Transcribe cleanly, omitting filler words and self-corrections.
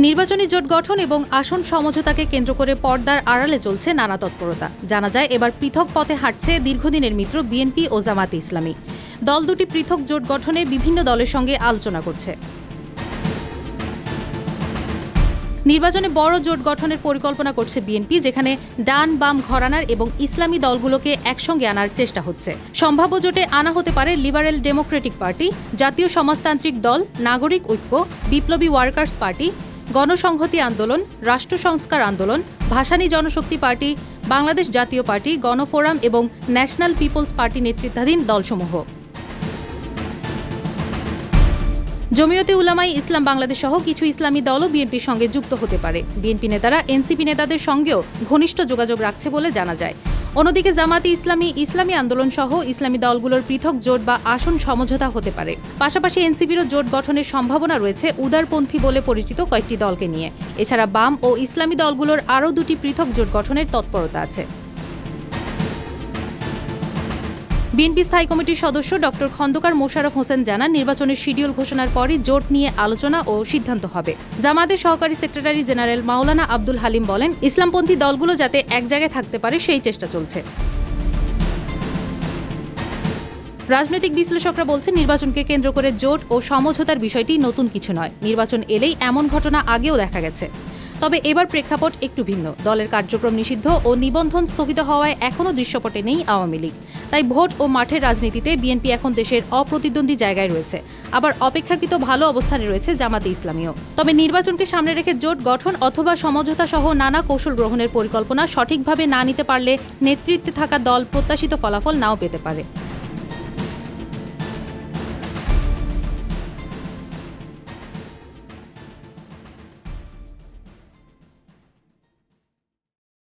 নির্বাচনী জোট গঠন এবং আসন সমঝোতাকে কেন্দ্র করে পর্দার আড়ালে চলছে নানা তৎপরতা। জানা যায়, এবার পৃথক পথে হাঁটছে দীর্ঘদিনের মিত্র বিএনপি ও জামাতে ইসলামী। দল দুটি পৃথক জোট গঠনে বিভিন্ন দলের সঙ্গে আলোচনা করছে। নির্বাচনে বড় জোট গঠনের পরিকল্পনা করছে বিএনপি, যেখানে ডান বাম ঘরানার এবং ইসলামী দলগুলোকে একসঙ্গে আনার চেষ্টা হচ্ছে। সম্ভাব্য জোটে আনা হতে পারে লিবারেল ডেমোক্রেটিক পার্টি, জাতীয় সমাজতান্ত্রিক দল, নাগরিক ঐক্য, বিপ্লবী ওয়ার্কার্স পার্টি, গণসংহতি আন্দোলন, রাষ্ট্র সংস্কার আন্দোলন, ভাসানী জনশক্তি পার্টি, বাংলাদেশ জাতীয় পার্টি, গণফোরাম এবং ন্যাশনাল পিপলস পার্টি নেতৃত্বাধীন দলসমূহ। জমিয়তে উলামায়ে ইসলাম বাংলাদেশ সহ কিছু ইসলামী দলও বিএনপির সঙ্গে যুক্ত হতে পারে। বিএনপি নেতারা এনসিপি নেতাদের সঙ্গেও ঘনিষ্ঠ যোগাযোগ রাখছে বলে জানা যায়। অন্যদিকে জামাতে ইসলামী আন্দোলন সহ ইসলামী দলগুলোর পৃথক জোট বা আসন সমঝোতা হতে পারে। পাশাপাশি এনসিপিরও জোট গঠনের সম্ভাবনা রয়েছে উদারপন্থী বলে পরিচিত কয়েকটি দলকে নিয়ে। এছাড়া বাম ও ইসলামী দলগুলোর আরও দুটি পৃথক জোট গঠনের তৎপরতা আছে। বিএনপি স্থায়ী কমিটির সদস্য ডক্টর খন্দকার মোশাররফ হোসেন জানান, নির্বাচনের শিডিউল ঘোষণার পরই জোট নিয়ে আলোচনা ও সিদ্ধান্ত হবে। জামাতের সহকারী সেক্রেটারি জেনারেল মাওলানা আব্দুল হালিম বলেন, ইসলামপন্থী দলগুলো যাতে এক জায়গায় থাকতে পারে সেই চেষ্টা চলছে। রাজনৈতিক বিশ্লেষকরা বলছেন, নির্বাচনকে কেন্দ্র করে জোট ও সমঝোতার বিষয়টি নতুন কিছু নয়। নির্বাচন এলেই এমন ঘটনা আগেও দেখা গেছে। তবে এবার প্রেক্ষাপট একটু ভিন্ন। দলের কার্যক্রম নিষিদ্ধ ও নিবন্ধন স্থগিত হওয়ায় এখনও দৃশ্যপটে নেই আওয়ামী লীগ। তাই ভোট ও মাঠের রাজনীতিতে বিএনপি এখন দেশের অপ্রতিদ্বন্দ্বী জায়গায় রয়েছে। আবার অপেক্ষাকৃত ভালো অবস্থানে রয়েছে জামাতে ইসলামীও। তবে নির্বাচনকে সামনে রেখে জোট গঠন অথবা সমঝোতা সহ নানা কৌশল গ্রহণের পরিকল্পনা সঠিকভাবে না নিতে পারলে নেতৃত্বে থাকা দল প্রত্যাশিত ফলাফল নাও পেতে পারে।